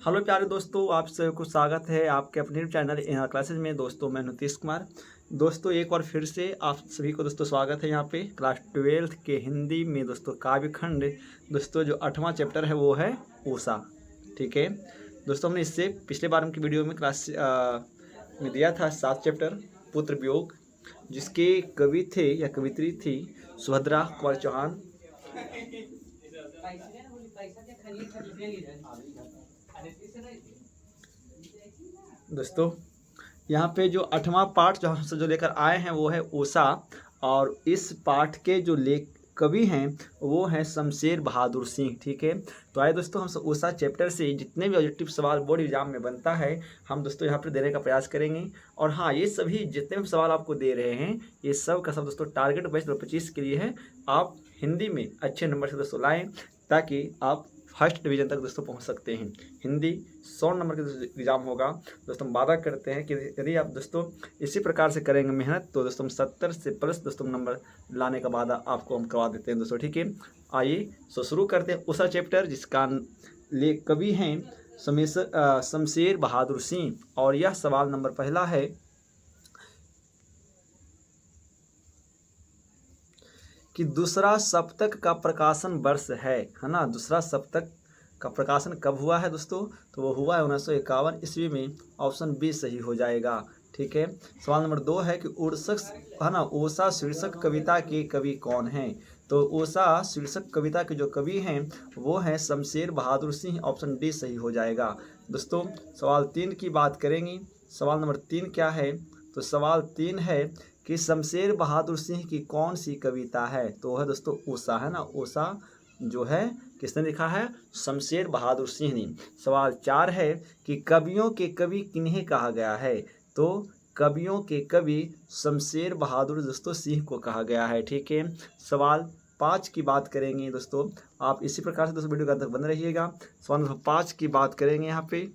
Hello प्यारे दोस्तों, आप सभी को स्वागत है आपके अपने चैनल यहाँ क्लासेज में। दोस्तों मैं नीतीश कुमार। दोस्तों एक बार फिर से आप सभी को दोस्तों स्वागत है यहाँ पे क्लास 12th के हिंदी में दोस्तों काव्य खंड। दोस्तों जो 8वां चैप्टर है वो है उषा। ठीक है दोस्तों, हमने इससे पिछले बार की वीडियो में क्लास में दिया था 7 चैप्टर पुत्र वियोग, जिसके कवि थे या कवित्री थी सुभद्रा कुमार चौहान। दोस्तों यहाँ पे जो 8वां पाठ जो हमसे जो लेकर आए हैं वो है उषा, और इस पाठ के जो लेख कवि हैं वो हैं शमशेर बहादुर सिंह। ठीक है, तो आइए दोस्तों हम उषा चैप्टर से जितने भी ऑब्जेक्टिव सवाल बोर्ड एग्जाम में बनता है हम दोस्तों यहाँ पर देने का प्रयास करेंगे। और हाँ, ये सभी जितने भी सवाल आपको दे रहे हैं ये सब का सब दोस्तों टारगेट बैच 2025 के लिए है। आप हिंदी में अच्छे नंबर से दोस्तों लाएँ ताकि आप फर्स्ट डिवीजन तक दोस्तों पहुंच सकते हैं। हिंदी 100 नंबर का एग्जाम होगा दोस्तों। हम वादा करते हैं कि यदि आप दोस्तों इसी प्रकार से करेंगे मेहनत तो दोस्तों 70 से प्लस दोस्तों नंबर लाने का वादा आपको हम करवा देते हैं दोस्तों। ठीक है, आइए शुरू करते हैं उषा चैप्टर, जिसका कवि हैं शमशेर बहादुर सिंह। और यह सवाल नंबर पहला है कि दूसरा सप्तक का प्रकाशन वर्ष है ना। दूसरा सप्तक का प्रकाशन कब हुआ है दोस्तों? तो वो हुआ है 1951 ईस्वी में। ऑप्शन बी सही हो जाएगा। ठीक है, सवाल नंबर 2 है कि उषा शीर्षक कविता के कवि कौन हैं? तो उषा शीर्षक कविता के जो कवि हैं वो हैं शमशेर बहादुर सिंह। ऑप्शन डी सही हो जाएगा दोस्तों। सवाल 3 की बात करेंगे। सवाल नंबर 3 क्या है? तो सवाल 3 है कि शमशेर बहादुर सिंह की कौन सी कविता है? तो वह है दोस्तों उषा, है ना। उषा जो है किसने लिखा है? शमशेर बहादुर सिंह ने। सवाल 4 है कि कवियों के कवि किन्हें कहा गया है? तो कवियों के कवि शमशेर बहादुर दोस्तों सिंह को कहा गया है। ठीक है, सवाल 5 की बात करेंगे दोस्तों। आप इसी प्रकार से दोस्तों वीडियो का अंत तक बने रहिएगा। सवाल नंबर 5 की बात करेंगे यहाँ पे।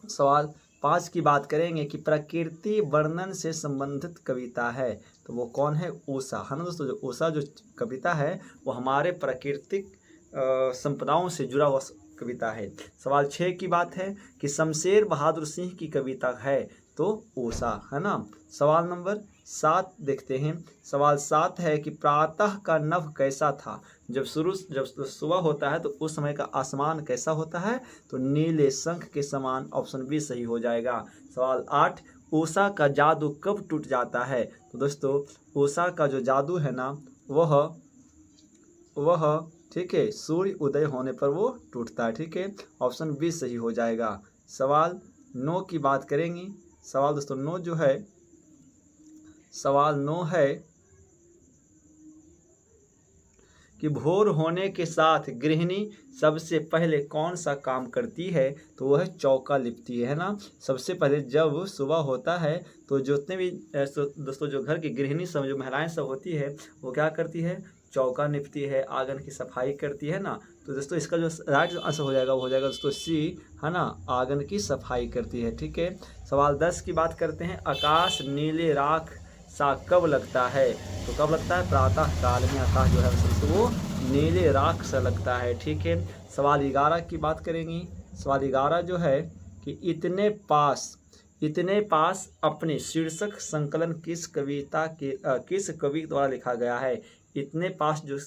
सवाल 5 की बात करेंगे कि प्रकृति वर्णन से संबंधित कविता है। तो वो कौन है? उषा, है ना दोस्तों। जो उषा जो कविता है वो हमारे प्राकृतिक संपदाओं से जुड़ा हुआ कविता है। सवाल 6 की बात है कि शमशेर बहादुर सिंह की कविता है। तो उषा, है ना। सवाल नंबर 7 देखते हैं। सवाल 7 है कि प्रातः का नभ कैसा था? जब सुबह होता है तो उस समय का आसमान कैसा होता है? तो नीले शंख के समान। ऑप्शन बी सही हो जाएगा। सवाल 8, उषा का जादू कब टूट जाता है? तो दोस्तों उषा का जो जादू है ना वह ठीक है सूर्य उदय होने पर वो टूटता है। ठीक है, ऑप्शन बी सही हो जाएगा। सवाल 9 की बात करेंगे। सवाल दोस्तों 9 जो है, सवाल 9 है कि भोर होने के साथ गृहिणी सबसे पहले कौन सा काम करती है? तो वह चौका लिपती है ना। सबसे पहले जब सुबह होता है तो जितने भी दोस्तों जो घर की गृहिणी सब जो महिलाएं सब होती है वो क्या करती है? चौका निपती है, आंगन की सफाई करती है ना। तो दोस्तों इसका जो राइट आंसर हो जाएगा वो हो जाएगा दोस्तों सी, है ना। आंगन की सफाई करती है। ठीक है, सवाल 10 की बात करते हैं। आकाश नीले राख सा कब लगता है? तो कब लगता है? प्रातः काल में आकाश जो है वो नीले राख सा लगता है। ठीक है, सवाल 11 की बात करेंगे। सवाल 11 जो है कि इतने पास अपने शीर्षक संकलन किस कवि द्वारा लिखा गया है? इतने पास जो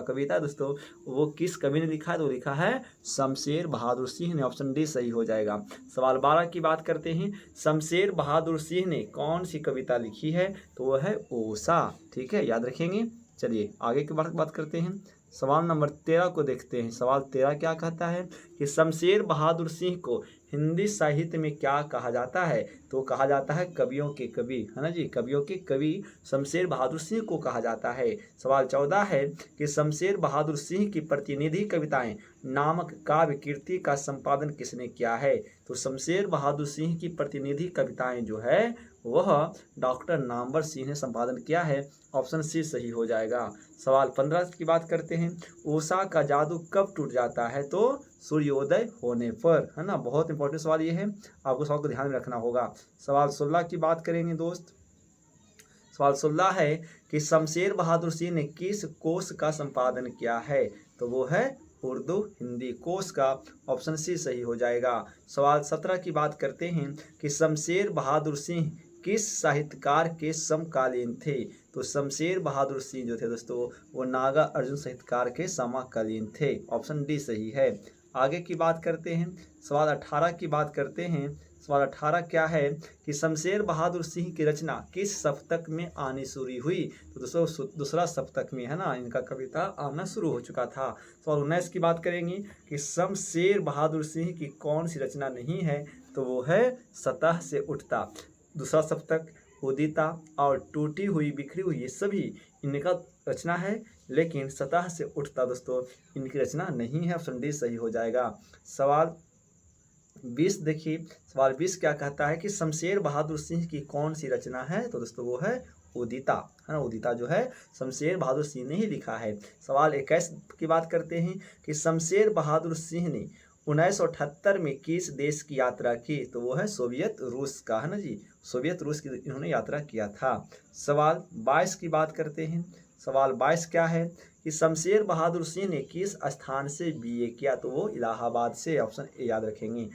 कविता दोस्तों वो किस कवि ने लिखा है? तो लिखा है शमशेर बहादुर सिंह ने। ऑप्शन डी सही हो जाएगा। सवाल 12 की बात करते हैं। शमशेर बहादुर सिंह ने कौन सी कविता लिखी है? तो वह है उषा। ठीक है, याद रखेंगे। चलिए आगे की बात करते हैं। सवाल नंबर 13 को देखते हैं। सवाल 13 क्या कहता है कि शमशेर बहादुर सिंह को हिंदी साहित्य में क्या कहा जाता है? तो कहा जाता है कवियों के कवि, है ना जी। कवियों के कवि शमशेर बहादुर सिंह को कहा जाता है। सवाल 14 है कि शमशेर बहादुर सिंह की प्रतिनिधि कविताएं नामक काव्य कृति का संपादन किसने किया है? तो शमशेर बहादुर सिंह की प्रतिनिधि कविताएं जो है वह डॉक्टर नामवर सिंह ने संपादन किया है। ऑप्शन सी सही हो जाएगा। सवाल 15 की बात करते हैं। उषा का जादू कब टूट जाता है? तो सूर्योदय होने पर, है ना। बहुत इंपॉर्टेंट सवाल ये है, आपको सवाल को ध्यान में रखना होगा। सवाल 16 की बात करेंगे दोस्त। सवाल 16 है कि शमशेर बहादुर सिंह ने किस कोश का संपादन किया है? तो वो है उर्दू हिंदी कोश का, ऑप्शन सी सही हो जाएगा। सवाल 17 की बात करते हैं कि शमशेर बहादुर सिंह किस साहित्यकार के समकालीन थे। तो शमशेर बहादुर सिंह जो थे दोस्तों वो नागा अर्जुन साहित्यकार के समकालीन थे, ऑप्शन डी सही है। आगे की बात करते हैं, सवाल 18 की बात करते हैं। सवाल 18 क्या है कि शमशेर बहादुर सिंह की रचना किस सप्तक में आनी शुरू हुई। तो दोस्तों दूसरा सप्तक में है ना इनका कविता आना शुरू हो चुका था। सवाल 19 की बात करेंगे कि शमशेर बहादुर सिंह की कौन सी रचना नहीं है। तो वो है सतह से उठता। दूसरा सप्तक, उदिता और टूटी हुई बिखरी हुई ये सभी इनका रचना है, लेकिन सतह से उठता दोस्तों इनकी रचना नहीं है, ऑप्शन डी सही हो जाएगा। सवाल 20 देखिए, सवाल 20 क्या कहता है कि शमशेर बहादुर सिंह की कौन सी रचना है। तो दोस्तों वो है उदिता, है ना। उदिता जो है शमशेर बहादुर सिंह ने ही लिखा है। सवाल 21 की बात करते हैं कि शमशेर बहादुर सिंह ने 1978 में किस देश की यात्रा की। तो वो है सोवियत रूस का, है ना जी, सोवियत रूस की इन्होंने यात्रा किया था। सवाल 22 की बात करते हैं। सवाल 22 क्या है कि शमशेर बहादुर सिंह ने किस स्थान से बीए किया। तो वो इलाहाबाद से, ऑप्शन ए याद रखेंगे।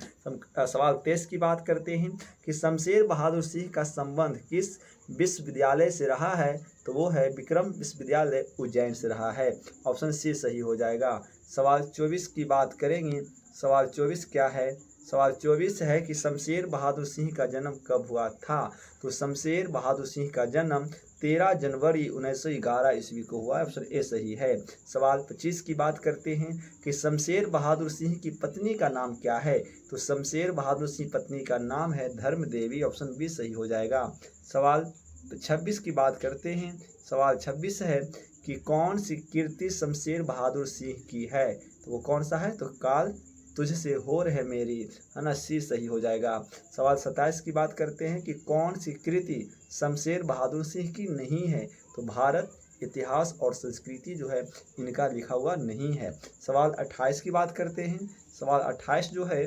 सवाल 23 की बात करते हैं कि शमशेर बहादुर सिंह का संबंध किस विश्वविद्यालय से रहा है। तो वो है विक्रम विश्वविद्यालय उज्जैन से रहा है, ऑप्शन सी सही हो जाएगा। सवाल 24 की बात करेंगे। सवाल 24 क्या है। सवाल 24 है कि शमशेर बहादुर सिंह का जन्म कब हुआ था। तो शमशेर बहादुर सिंह का जन्म 13 जनवरी 1911 ईस्वी को हुआ है, ऑप्शन ए सही है। सवाल 25 की बात करते हैं कि शमशेर बहादुर सिंह की पत्नी का नाम क्या है। तो शमशेर बहादुर सिंह पत्नी का नाम है धर्म देवी, ऑप्शन बी सही हो जाएगा। सवाल 26 की बात करते हैं। सवाल 26 है कि कौन सी कीर्ति शमशेर बहादुर सिंह की है। तो वो कौन सा है। तो काल तुझसे हो रहे मेरी, है ना, सी सही हो जाएगा। सवाल 27 की बात करते हैं कि कौन सी कृति शमशेर बहादुर सिंह की नहीं है। तो भारत इतिहास और संस्कृति जो है इनका लिखा हुआ नहीं है। सवाल 28 की बात करते हैं। सवाल 28 जो है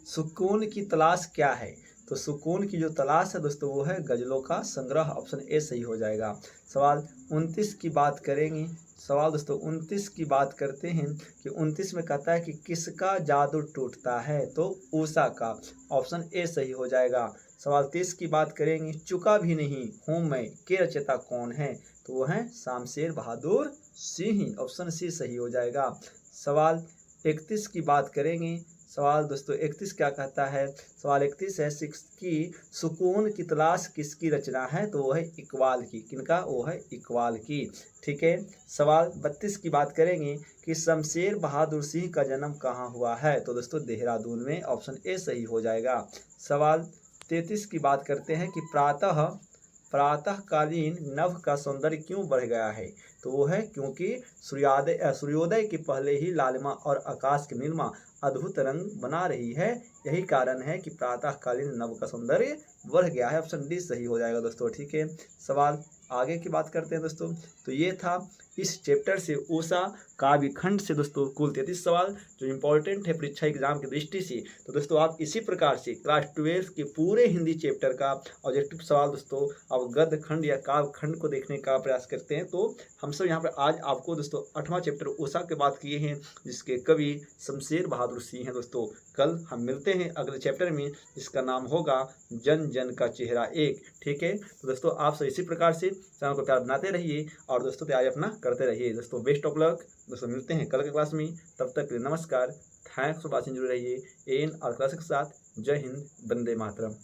सुकून की तलाश क्या है। तो सुकून की जो तलाश है दोस्तों वो है गजलों का संग्रह, ऑप्शन ए सही हो जाएगा। सवाल 29 की बात करेंगे। सवाल दोस्तों 29 की बात करते हैं कि 29 में कहता है कि किसका जादू टूटता है। तो उषा का, ऑप्शन ए सही हो जाएगा। सवाल 30 की बात करेंगे, चुका भी नहीं हूँ मैं के रचयिता कौन है। तो वो है शमशेर बहादुर सिंह, ऑप्शन सी सही हो जाएगा। सवाल 31 की बात करेंगे। सवाल दोस्तों 31 क्या कहता है। सवाल 31 है कि सुकून की तलाश किसकी रचना है। तो वो है इकबाल की, किनका, वो है इकबाल की, ठीक है। सवाल 32 की बात करेंगे कि शमशेर बहादुर सिंह का जन्म कहाँ हुआ है। तो दोस्तों देहरादून में, ऑप्शन ए सही हो जाएगा। सवाल 33 की बात करते हैं कि प्रातःकालीन नभ का सौंदर्य क्यों बढ़ गया है। तो वो है क्योंकि सूर्योदय के पहले ही लालिमा और आकाश की नीलिमा अद्भुत रंग बना रही है, यही कारण है कि प्रातःकालीन नभ का सौंदर्य बढ़ गया है, ऑप्शन डी सही हो जाएगा दोस्तों, ठीक है। सवाल आगे की बात करते हैं दोस्तों। तो ये था इस चैप्टर से उषा काव्य खंड से दोस्तों कुल 33 सवाल जो इंपॉर्टेंट है परीक्षा एग्जाम की दृष्टि से। तो दोस्तों आप इसी प्रकार से क्लास 12 के पूरे हिंदी चैप्टर का ऑब्जेक्टिव सवाल दोस्तों आप गद्य खंड या काव्य खंड को देखने का प्रयास करते हैं। तो हम सब यहाँ पर आज आपको दोस्तों 8वां चैप्टर उषा के बात किए हैं जिसके कवि शमशेर बहादुर सिंह हैं दोस्तों। कल हम मिलते हैं अगले चैप्टर में जिसका नाम होगा जन जन का चेहरा एक, ठीक है। तो दोस्तों आप सब इसी प्रकार से चैनल को प्यार बनाते रहिए और दोस्तों तैयारी अपना करते रहिए दोस्तों। बेस्ट ऑफ लक दोस्तों, मिलते हैं कल के क्लास में, तब तक के लिए नमस्कार, थैंक्स फॉर वॉचिंग, जुड़े रहिए एन और क्लास के साथ। जय हिंद, वंदे मातरम।